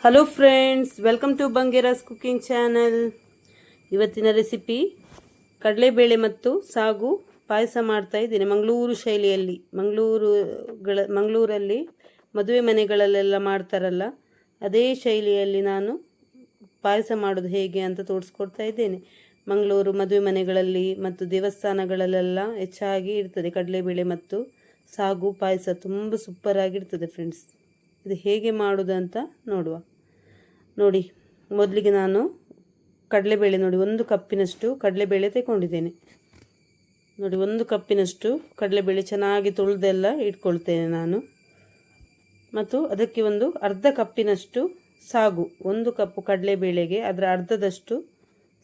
Hello friends, welcome to Bangera's cooking channel. ಇವತ್ತಿನ recipe ಕಡಲೆಬೇಳೆ ಮತ್ತು ಸಾಗು ಪಾಯಸ ಮಾಡ್ತಾ ಇದ್ದೀನಿ. ಮಂಗಳೂರು ಶೈಲಿಯಲ್ಲಿ, ಮಂಗಳೂರಲ್ಲಿ ಮದುವೆ ಮನೆಗಳಲ್ಲೆಲ್ಲ ಮಾಡ್ತಾರಲ್ಲ, ಅದೇ ಶೈಲಿಯಲ್ಲಿ ನಾನು ಪಾಯಸ ಮಾಡೋದು ಹೇಗೆ ಅಂತ ತೋರಿಸ್ಕೊಡ್ತಾ ಇದ್ದೇನೆ. ಮಂಗಳೂರು ಮದುವೆ ಮನೆಗಳಲ್ಲಿ ಮತ್ತು ದೇವಸ್ಥಾನಗಳಲ್ಲೆಲ್ಲ ಹೆಚ್ಚಾಗಿ ಇರ್ತದೆ ಕಡಲೆಬೇಳೆ ಮತ್ತು ಸಾಗು ಪಾಯಸ. ತುಂಬ ಸೂಪರಾಗಿರ್ತದೆ ಫ್ರೆಂಡ್ಸ್. ಇದು ಹೇಗೆ ಮಾಡೋದಂತ ನೋಡುವ. ನೋಡಿ, ಮೊದಲಿಗೆ ನಾನು ಕಡಲೆಬೇಳೆ ನೋಡಿ 1 ಕಪ್ಪಿನಷ್ಟು ಕಡಲೆಬೇಳೆ ತಗೊಂಡಿದ್ದೇನೆ. ನೋಡಿ, 1 ಕಪ್ಪಿನಷ್ಟು ಕಡಲೆಬೇಳೆ ಚೆನ್ನಾಗಿ ತೊಳೆದೆಲ್ಲ ಇಟ್ಕೊಳ್ತೇನೆ ನಾನು. ಮತ್ತು ಅದಕ್ಕೆ ಒಂದು ಅರ್ಧ ಕಪ್ಪಿನಷ್ಟು ಸಾಗು. 1 ಕಪ್ ಕಡಲೆಬೇಳೆಗೆ ಅದರ ಅರ್ಧದಷ್ಟು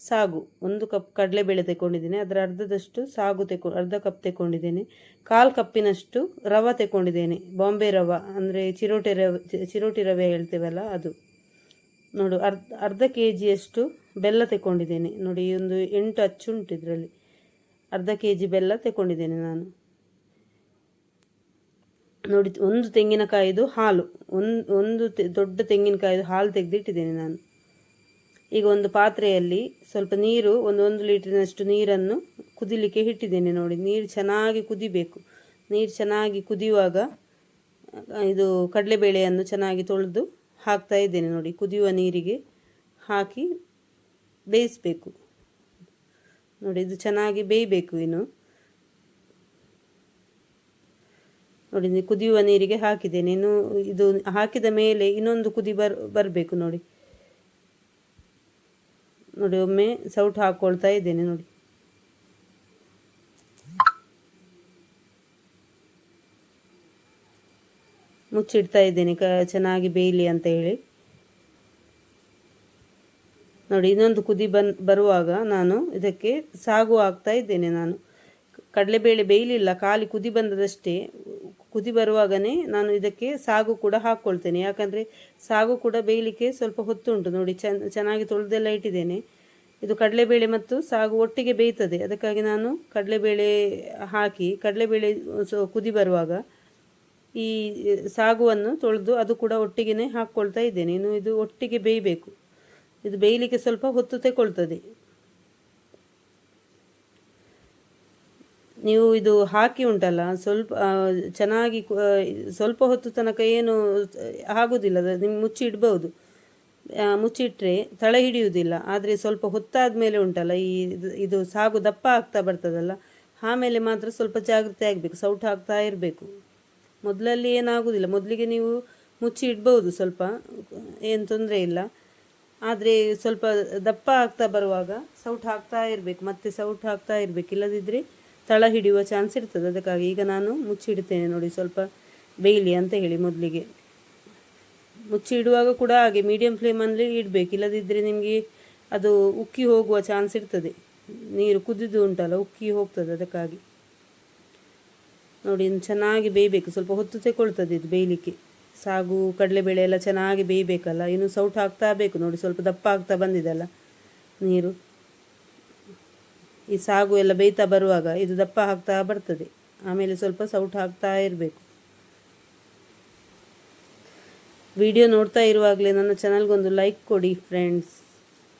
ಸಾಗು. 1 ಕಪ್ ಕಡಲೆಬೇಳೆ ತಗೊಂಡಿದ್ದೇನೆ, ಅದರ ಅರ್ಧದಷ್ಟು ಸಾಗು ಅರ್ಧ ಕಪ್ ತಗೊಂಡಿದ್ದೇನೆ. 1/4 ಕಪ್ಪಿನಷ್ಟು ರವೆ ತಗೊಂಡಿದ್ದೇನೆ. ಬಾಂಬೆ ರವೆ ಅಂದರೆ ಚಿರೋಟಿ ರವೆ ಹೇಳ್ತೇವಲ್ಲ ಅದು. ನೋಡಿ, ಅರ್ಧ ಕೆಜಿಯಷ್ಟು ಬೆಲ್ಲ ತಗೊಂಡಿದ್ದೇನೆ. ನೋಡಿ, ಒಂದು 8 ಅಚ್ಚು ಉಂಟು ಇದರಲ್ಲಿ. ಅರ್ಧ ಕೆಜಿ ಬೆಲ್ಲ ತಗೊಂಡಿದ್ದೇನೆ ನಾನು. ನೋಡಿ, 1 ತೆಂಗಿನಕಾಯಿದು ಹಾಲು, ಒಂದು ದೊಡ್ಡ ತೆಂಗಿನಕಾಯಿದು ಹಾಲು ತೆಗೆದಿಟ್ಟಿದ್ದೇನೆ ನಾನು. ಈಗ ಒಂದು ಪಾತ್ರೆಯಲ್ಲಿ ಸ್ವಲ್ಪ ನೀರು, 1 ಲೀಟರ್ನಷ್ಟು ನೀರನ್ನು ಕುದಿಲಿಕ್ಕೆ ಇಟ್ಟಿದ್ದೇನೆ. ನೋಡಿ, ನೀರು ಚೆನ್ನಾಗಿ ಕುದಿಬೇಕು. ನೀರು ಚೆನ್ನಾಗಿ ಕುದಿಯುವಾಗ ಇದು ಕಡಲೆಬೇಳೆಯನ್ನು ಚೆನ್ನಾಗಿ ತೊಳೆದು ಹಾಕ್ತಾ ಇದ್ದೇನೆ. ನೋಡಿ, ಕುದಿಯುವ ನೀರಿಗೆ ಹಾಕಿ ಬೇಯಿಸಬೇಕು. ನೋಡಿ, ಇದು ಚೆನ್ನಾಗಿ ಬೇಯಬೇಕು. ಇನ್ನು ನೋಡಿ, ಕುದಿಯುವ ನೀರಿಗೆ ಹಾಕಿದ್ದೇನೆ. ಇನ್ನು ಇದು ಹಾಕಿದ ಮೇಲೆ ಇನ್ನೊಂದು ಕುದಿ ಬರಬೇಕು. ನೋಡಿ, ಒಮ್ಮೆ ಸೌಟು ಹಾಕ್ಕೊಳ್ತಾ ಇದ್ದೇನೆ. ನೋಡಿ, ಮುಚ್ಚಿಡ್ತಾ ಇದ್ದೇನೆ ಚೆನ್ನಾಗಿ ಬೇಯಲಿ ಅಂತ ಹೇಳಿ. ನೋಡಿ, ಇನ್ನೊಂದು ಕುದಿ ಬರುವಾಗ ನಾನು ಇದಕ್ಕೆ ಸಾಗು ಹಾಕ್ತಾ ಇದ್ದೇನೆ. ನಾನು ಕಡಲೆಬೇಳೆ ಬೇಯಲಿಲ್ಲ, ಖಾಲಿ ಕುದಿ ಬಂದದಷ್ಟೇ. ಕುದಿ ಬರುವಾಗನೇ ನಾನು ಇದಕ್ಕೆ ಸಾಗು ಕೂಡ ಹಾಕ್ಕೊಳ್ತೇನೆ. ಯಾಕಂದರೆ ಸಾಗು ಕೂಡ ಬೇಯಲಿಕ್ಕೆ ಸ್ವಲ್ಪ ಹೊತ್ತುಂಟು. ನೋಡಿ, ಚೆನ್ನಾಗಿ ತೊಳೆದೆಲ್ಲ ಇಟ್ಟಿದ್ದೇನೆ. ಇದು ಕಡಲೆಬೇಳೆ ಮತ್ತು ಸಾಗು ಒಟ್ಟಿಗೆ ಬೇಯ್ತದೆ. ಅದಕ್ಕಾಗಿ ನಾನು ಕಡಲೆಬೇಳೆ ಹಾಕಿ, ಕಡಲೆಬೇಳೆ ಕುದಿ ಬರುವಾಗ ಈ ಸಾಗುವನ್ನು ತೊಳೆದು ಅದು ಕೂಡ ಒಟ್ಟಿಗೆ ಹಾಕ್ಕೊಳ್ತಾ ಇದ್ದೇನೆ. ಇನ್ನು ಇದು ಒಟ್ಟಿಗೆ ಬೇಯಬೇಕು. ಇದು ಬೇಯಲಿಕ್ಕೆ ಸ್ವಲ್ಪ ಹೊತ್ತು ತಗೊಳ್ತದೆ. ನೀವು ಇದು ಹಾಕಿ ಉಂಟಲ್ಲ, ಚೆನ್ನಾಗಿ ಸ್ವಲ್ಪ ಹೊತ್ತು ತನಕ ಏನು ಆಗೋದಿಲ್ಲ. ನಿಮ್ಗೆ ಮುಚ್ಚಿ ಇಡ್ಬೋದು. ಮುಚ್ಚಿಟ್ರೆ ತಳ ಹಿಡಿಯುವುದಿಲ್ಲ. ಆದರೆ ಸ್ವಲ್ಪ ಹೊತ್ತಾದ ಮೇಲೆ ಉಂಟಲ್ಲ, ಇದು ಸಾಗು ದಪ್ಪ ಆಗ್ತಾ ಬರ್ತದಲ್ಲ, ಆಮೇಲೆ ಮಾತ್ರ ಸ್ವಲ್ಪ ಜಾಗ್ರತೆ ಆಗಬೇಕು. ಸೌಟು ಹಾಕ್ತಾ ಇರಬೇಕು. ಮೊದಲಲ್ಲಿ ಏನಾಗೋದಿಲ್ಲ. ಮೊದಲಿಗೆ ನೀವು ಮುಚ್ಚಿ ಇಡ್ಬೋದು, ಸ್ವಲ್ಪ ಏನು ತೊಂದರೆ ಇಲ್ಲ. ಆದರೆ ಸ್ವಲ್ಪ ದಪ್ಪ ಆಗ್ತಾ ಬರುವಾಗ ಸೌಟು ಹಾಕ್ತಾ ಇರಬೇಕು. ಮತ್ತೆ ಸೌಟು ಹಾಕ್ತಾ ಇರಬೇಕು, ಇಲ್ಲದಿದ್ದರೆ ತಳ ಹಿಡಿಯುವ ಚಾನ್ಸ್ ಇರ್ತದೆ. ಅದಕ್ಕಾಗಿ ಈಗ ನಾನು ಮುಚ್ಚಿಡ್ತೇನೆ. ನೋಡಿ, ಸ್ವಲ್ಪ ಬೇಯಲಿ ಅಂತ ಹೇಳಿ. ಮೊದಲಿಗೆ ಮುಚ್ಚಿ ಇಡುವಾಗ ಕೂಡ ಹಾಗೆ ಮೀಡಿಯಮ್ ಫ್ಲೇಮಲ್ಲಿ ಇಡಬೇಕು. ಇಲ್ಲದಿದ್ದರೆ ನಿಮಗೆ ಅದು ಉಕ್ಕಿ ಹೋಗುವ ಚಾನ್ಸ್ ಇರ್ತದೆ. ನೀರು ಕುದಿದು ಉಂಟಲ್ಲ, ಉಕ್ಕಿ ಹೋಗ್ತದೆ. ಅದಕ್ಕಾಗಿ ನೋಡಿ, ಚೆನ್ನಾಗಿ ಬೇಯಬೇಕು. ಸ್ವಲ್ಪ ಹೊತ್ತು ತಗೊಳ್ತದೆ ಇದು ಬೇಯಲಿಕ್ಕೆ. ಸಾಗು ಕಡಲೆಬೇಳೆ ಎಲ್ಲ ಚೆನ್ನಾಗಿ ಬೇಯಬೇಕಲ್ಲ. ಇನ್ನು ಸೌಟು ಹಾಕ್ತಾ ಬೇಕು. ನೋಡಿ, ಸ್ವಲ್ಪ ದಪ್ಪ ಆಗ್ತಾ ಬಂದಿದೆಲ್ಲ ನೀರು. ಈ ಸಾಗು ಎಲ್ಲ ಬೇಯ್ತಾ ಬರುವಾಗ ಇದು ದಪ್ಪ ಹಾಕ್ತಾ ಬರ್ತದೆ. ಆಮೇಲೆ ಸ್ವಲ್ಪ ಸೌಟು ಹಾಕ್ತಾ ಇರಬೇಕು. ವಿಡಿಯೋ ನೋಡ್ತಾ ಇರುವಾಗಲೇ ನನ್ನ ಚಾನಲ್ಗೊಂದು ಲೈಕ್ ಕೊಡಿ ಫ್ರೆಂಡ್ಸ್.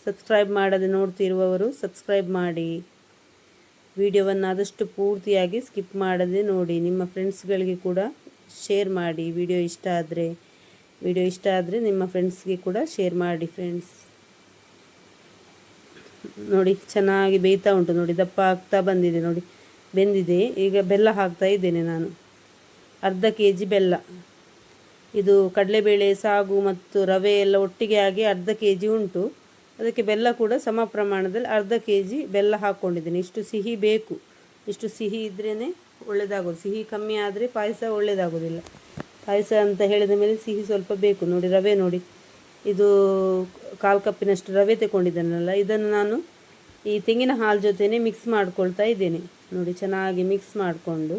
ಸಬ್ಸ್ಕ್ರೈಬ್ ಮಾಡದೆ ನೋಡ್ತಿರುವವರು ಸಬ್ಸ್ಕ್ರೈಬ್ ಮಾಡಿ. ವಿಡಿಯೋವನ್ನು ಆದಷ್ಟು ಪೂರ್ತಿಯಾಗಿ ಸ್ಕಿಪ್ ಮಾಡದೆ ನೋಡಿ. ನಿಮ್ಮ ಫ್ರೆಂಡ್ಸ್ಗಳಿಗೆ ಕೂಡ ಶೇರ್ ಮಾಡಿ. ವಿಡಿಯೋ ಇಷ್ಟ ಆದರೆ ನಿಮ್ಮ ಫ್ರೆಂಡ್ಸ್ಗೆ ಕೂಡ ಶೇರ್ ಮಾಡಿ ಫ್ರೆಂಡ್ಸ್. ನೋಡಿ, ಚೆನ್ನಾಗಿ ಬೇಯ್ತಾ ಉಂಟು. ನೋಡಿ, ದಪ್ಪ ಆಗ್ತಾ ಬಂದಿದೆ. ನೋಡಿ, ಬೆಂದಿದೆ. ಈಗ ಬೆಲ್ಲ ಹಾಕ್ತಾ ಇದ್ದೇನೆ ನಾನು. ಅರ್ಧ ಕೆಜಿ ಬೆಲ್ಲ. ಇದು ಕಡಲೆಬೇಳೆ, ಸಾಗು ಮತ್ತು ರವೆ ಎಲ್ಲ ಒಟ್ಟಿಗೆ ಆಗಿ ಅರ್ಧ ಕೆಜಿ ಉಂಟು. ಅದಕ್ಕೆ ಬೆಲ್ಲ ಕೂಡ ಸಮ ಪ್ರಮಾಣದಲ್ಲಿ ಅರ್ಧ ಕೆಜಿ ಬೆಲ್ಲ ಹಾಕ್ಕೊಂಡಿದ್ದೇನೆ. ಇಷ್ಟು ಸಿಹಿ ಬೇಕು. ಇಷ್ಟು ಸಿಹಿ ಇದ್ರೇ ಒಳ್ಳೆಯದಾಗೋದು. ಸಿಹಿ ಕಮ್ಮಿ ಆದರೆ ಪಾಯಸ ಒಳ್ಳೆಯದಾಗೋದಿಲ್ಲ. ಪಾಯಸ ಅಂತ ಹೇಳಿದ ಮೇಲೆ ಸಿಹಿ ಸ್ವಲ್ಪ ಬೇಕು. ನೋಡಿ, ರವೆ ನೋಡಿ, ಇದು 1/4 ಕಪ್ಪಿನಷ್ಟು ರವೆ ತಗೊಂಡಿದ್ದೇನಲ್ಲ, ಇದನ್ನು ನಾನು ಈ ತೆಂಗಿನ ಹಾಲು ಜೊತೆನೇ ಮಿಕ್ಸ್ ಮಾಡ್ಕೊಳ್ತಾ ಇದ್ದೇನೆ. ನೋಡಿ, ಚೆನ್ನಾಗಿ ಮಿಕ್ಸ್ ಮಾಡಿಕೊಂಡು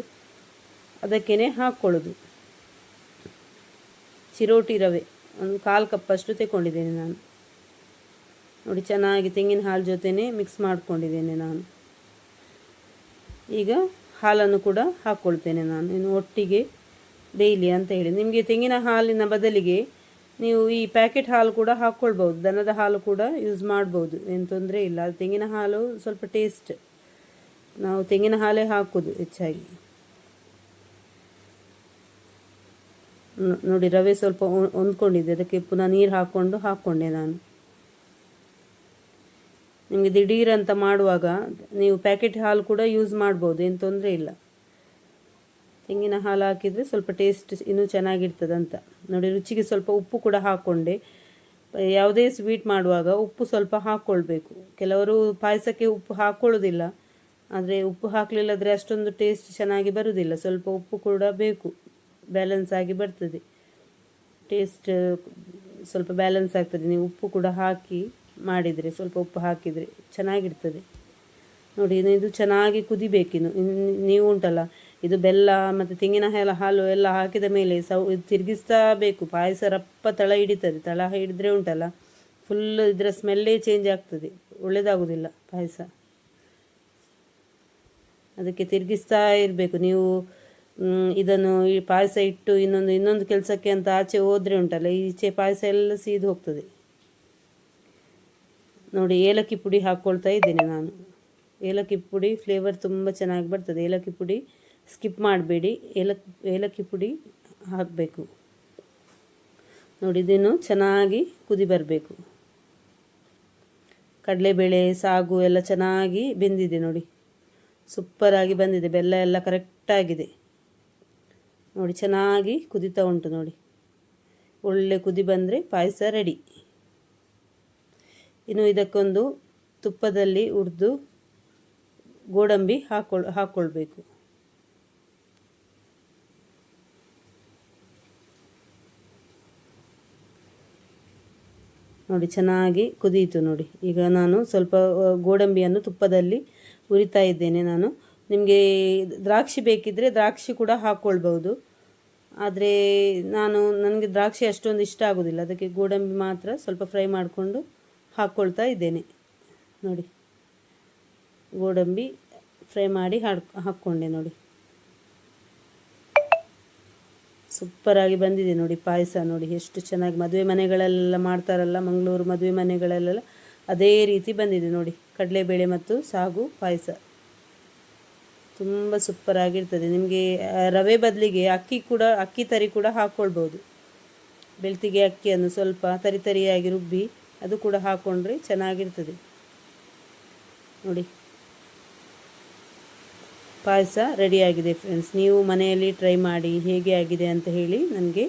ಅದಕ್ಕೇ ಹಾಕ್ಕೊಳ್ಳೋದು. ಚಿರೋಟಿ ರವೆ ಒಂದು 1/4 ಕಪ್ಪಷ್ಟು ತಗೊಂಡಿದ್ದೇನೆ ನಾನು. ನೋಡಿ, ಚೆನ್ನಾಗಿ ತೆಂಗಿನ ಹಾಲು ಜೊತೆನೇ ಮಿಕ್ಸ್ ಮಾಡ್ಕೊಂಡಿದ್ದೇನೆ ನಾನು. ಈಗ ಹಾಲನ್ನು ಕೂಡ ಹಾಕ್ಕೊಳ್ತೇನೆ ನಾನು. ಇನ್ನು ಒಟ್ಟಿಗೆ ಬೇಯಲಿ ಅಂತ ಹೇಳಿ. ನಿಮಗೆ ತೆಂಗಿನ ಹಾಲಿನ ಬದಲಿಗೆ ನೀವು ಈ ಪ್ಯಾಕೆಟ್ ಹಾಲು ಕೂಡ ಹಾಕ್ಕೊಳ್ಬೋದು, ದನದ ಹಾಲು ಕೂಡ ಯೂಸ್ ಮಾಡ್ಬೋದು, ಏನು ತೊಂದರೆ ಇಲ್ಲ. ಅದು ತೆಂಗಿನ ಹಾಲು ಸ್ವಲ್ಪ ಟೇಸ್ಟ್, ನಾವು ತೆಂಗಿನ ಹಾಲೇ ಹಾಕೋದು ಹೆಚ್ಚಾಗಿ. ನೋಡಿ ರವೆ ಸ್ವಲ್ಪ ಹೊಂದ್ಕೊಂಡಿದ್ದೆ, ಅದಕ್ಕೆ ಪುನಃ ನೀರು ಹಾಕ್ಕೊಂಡೆ ನಾನು. ನಿಮಗೆ ದಿಢೀರ್ ಅಂತ ಮಾಡುವಾಗ ನೀವು ಪ್ಯಾಕೆಟ್ ಹಾಲು ಕೂಡ ಯೂಸ್ ಮಾಡ್ಬೋದು, ಏನು ತೊಂದರೆ ಇಲ್ಲ. ತೆಂಗಿನ ಹಾಲು ಹಾಕಿದರೆ ಸ್ವಲ್ಪ ಟೇಸ್ಟ್ ಇನ್ನೂ ಚೆನ್ನಾಗಿರ್ತದಂತ. ನೋಡಿ ರುಚಿಗೆ ಸ್ವಲ್ಪ ಉಪ್ಪು ಕೂಡ ಹಾಕ್ಕೊಂಡೆ. ಯಾವುದೇ ಸ್ವೀಟ್ ಮಾಡುವಾಗ ಉಪ್ಪು ಸ್ವಲ್ಪ ಹಾಕ್ಕೊಳ್ಬೇಕು. ಕೆಲವರು ಪಾಯಸಕ್ಕೆ ಉಪ್ಪು ಹಾಕ್ಕೊಳ್ಳೋದಿಲ್ಲ, ಆದರೆ ಉಪ್ಪು ಹಾಕಲಿಲ್ಲದ್ರೆ ಅಷ್ಟೊಂದು ಟೇಸ್ಟ್ ಚೆನ್ನಾಗಿ ಬರುವುದಿಲ್ಲ. ಸ್ವಲ್ಪ ಉಪ್ಪು ಕೂಡ ಬೇಕು, ಬ್ಯಾಲೆನ್ಸ್ ಆಗಿ ಬರ್ತದೆ ಟೇಸ್ಟ್, ಸ್ವಲ್ಪ ಬ್ಯಾಲೆನ್ಸ್ ಆಗ್ತದೆ. ನೀವು ಉಪ್ಪು ಕೂಡ ಹಾಕಿ ಮಾಡಿದರೆ, ಸ್ವಲ್ಪ ಉಪ್ಪು ಹಾಕಿದರೆ ಚೆನ್ನಾಗಿರ್ತದೆ. ನೋಡಿ ಇದು ಚೆನ್ನಾಗಿ ಕುದಿಬೇಕಿನ್ನು. ನೀವು ಉಂಟಲ್ಲ, ಇದು ಬೆಲ್ಲ ಮತ್ತು ತೆಂಗಿನ ಹಾಲು ಎಲ್ಲ ಹಾಕಿದ ಮೇಲೆ ತಿರುಗಿಸ್ತಾ ಬೇಕು. ಪಾಯಸ ರಪ್ಪ ತಳ ಹಿಡಿತದೆ. ತಳ ಹಿಡಿದ್ರೆ ಉಂಟಲ್ಲ, ಫುಲ್ ಇದರ ಸ್ಮೆಲ್ಲೇ ಚೇಂಜ್ ಆಗ್ತದೆ, ಒಳ್ಳೆಯದಾಗೋದಿಲ್ಲ ಪಾಯಸ. ಅದಕ್ಕೆ ತಿರುಗಿಸ್ತಾ ಇರಬೇಕು. ನೀವು ಇದನ್ನು ಈ ಪಾಯಸ ಇಟ್ಟು ಇನ್ನೊಂದು ಕೆಲಸಕ್ಕೆ ಅಂತ ಆಚೆ ಹೋದರೆ ಉಂಟಲ್ಲ, ಈಚೆ ಪಾಯಸ ಎಲ್ಲ ಸೀದು ಹೋಗ್ತದೆ. ನೋಡಿ ಏಲಕ್ಕಿ ಪುಡಿ ಹಾಕ್ಕೊಳ್ತಾ ಇದ್ದೇನೆ ನಾನು. ಏಲಕ್ಕಿ ಪುಡಿ ಫ್ಲೇವರ್ ತುಂಬ ಚೆನ್ನಾಗಿ ಬರ್ತದೆ. ಏಲಕ್ಕಿ ಪುಡಿ ಸ್ಕಿಪ್ ಮಾಡಬೇಡಿ, ಏಲಕ್ಕಿ ಪುಡಿ ಹಾಕಬೇಕು. ನೋಡಿ ಇದನ್ನು ಚೆನ್ನಾಗಿ ಕುದಿ ಬರಬೇಕು. ಕಡಲೆಬೇಳೆ ಸಾಗು ಎಲ್ಲ ಚೆನ್ನಾಗಿ ಬೆಂದಿದೆ ನೋಡಿ, ಸೂಪರಾಗಿ ಬಂದಿದೆ. ಬೆಲ್ಲ ಎಲ್ಲ ಕರೆಕ್ಟಾಗಿದೆ ನೋಡಿ, ಚೆನ್ನಾಗಿ ಕುದೀತಾ ಉಂಟು ನೋಡಿ. ಒಳ್ಳೆ ಕುದಿ ಬಂದರೆ ಪಾಯಸ ರೆಡಿ. ಇನ್ನು ಇದಕ್ಕೊಂದು ತುಪ್ಪದಲ್ಲಿ ಹುರಿದು ಗೋಡಂಬಿ ಹಾಕ್ಕೊಳ್ಬೇಕು. ನೋಡಿ ಚೆನ್ನಾಗಿ ಕುದೀತು ನೋಡಿ. ಈಗ ನಾನು ಸ್ವಲ್ಪ ಗೋಡಂಬಿಯನ್ನು ತುಪ್ಪದಲ್ಲಿ ಹುರಿತಾ ಇದ್ದೇನೆ ನಾನು. ನಿಮಗೆ ದ್ರಾಕ್ಷಿ ಬೇಕಿದ್ದರೆ ದ್ರಾಕ್ಷಿ ಕೂಡ ಹಾಕ್ಕೊಳ್ಬೋದು, ಆದರೆ ನನಗೆ ದ್ರಾಕ್ಷಿ ಅಷ್ಟೊಂದು ಇಷ್ಟ ಆಗೋದಿಲ್ಲ, ಅದಕ್ಕೆ ಗೋಡಂಬಿ ಮಾತ್ರ ಸ್ವಲ್ಪ ಫ್ರೈ ಮಾಡಿಕೊಂಡು ಹಾಕ್ಕೊಳ್ತಾ ಇದ್ದೇನೆ. ನೋಡಿ ಗೋಡಂಬಿ ಫ್ರೈ ಮಾಡಿ ಹಾಕ್ಕೊಂಡೆ ನೋಡಿ. ಸೂಪರಾಗಿ ಬಂದಿದೆ ನೋಡಿ ಪಾಯಸ. ನೋಡಿ ಎಷ್ಟು ಚೆನ್ನಾಗಿ ಮದುವೆ ಮನೆಗಳೆಲ್ಲ ಮಾಡ್ತಾರಲ್ಲ, ಮಂಗಳೂರು ಮದುವೆ ಮನೆಗಳಲ್ಲೆಲ್ಲ ಅದೇ ರೀತಿ ಬಂದಿದೆ ನೋಡಿ. ಕಡಲೆಬೇಳೆ ಮತ್ತು ಸಾಗು ಪಾಯಸ ತುಂಬ ಸೂಪರಾಗಿರ್ತದೆ. ನಿಮಗೆ ರವೆ ಬದಲಿಗೆ ಅಕ್ಕಿ ತರಿ ಕೂಡ ಹಾಕ್ಕೊಳ್ಬೋದು. ಬೆಳ್ತಿಗೆ ಅಕ್ಕಿಯನ್ನು ಸ್ವಲ್ಪ ತರಿಯಾಗಿ ರುಬ್ಬಿ ಅದು ಕೂಡ ಹಾಕ್ಕೊಂಡ್ರೆ ಚೆನ್ನಾಗಿರ್ತದೆ ನೋಡಿ. ಪಾಯಸ ರೆಡಿಯಾಗಿದೆ ಫ್ರೆಂಡ್ಸ್. ನೀವು ಮನೆಯಲ್ಲಿ ಟ್ರೈ ಮಾಡಿ ಹೇಗೆ ಆಗಿದೆ ಅಂತ ಹೇಳಿ ನನಗೆ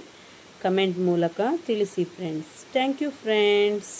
ಕಮೆಂಟ್ ಮೂಲಕ ತಿಳಿಸಿ ಫ್ರೆಂಡ್ಸ್. Thank you friends.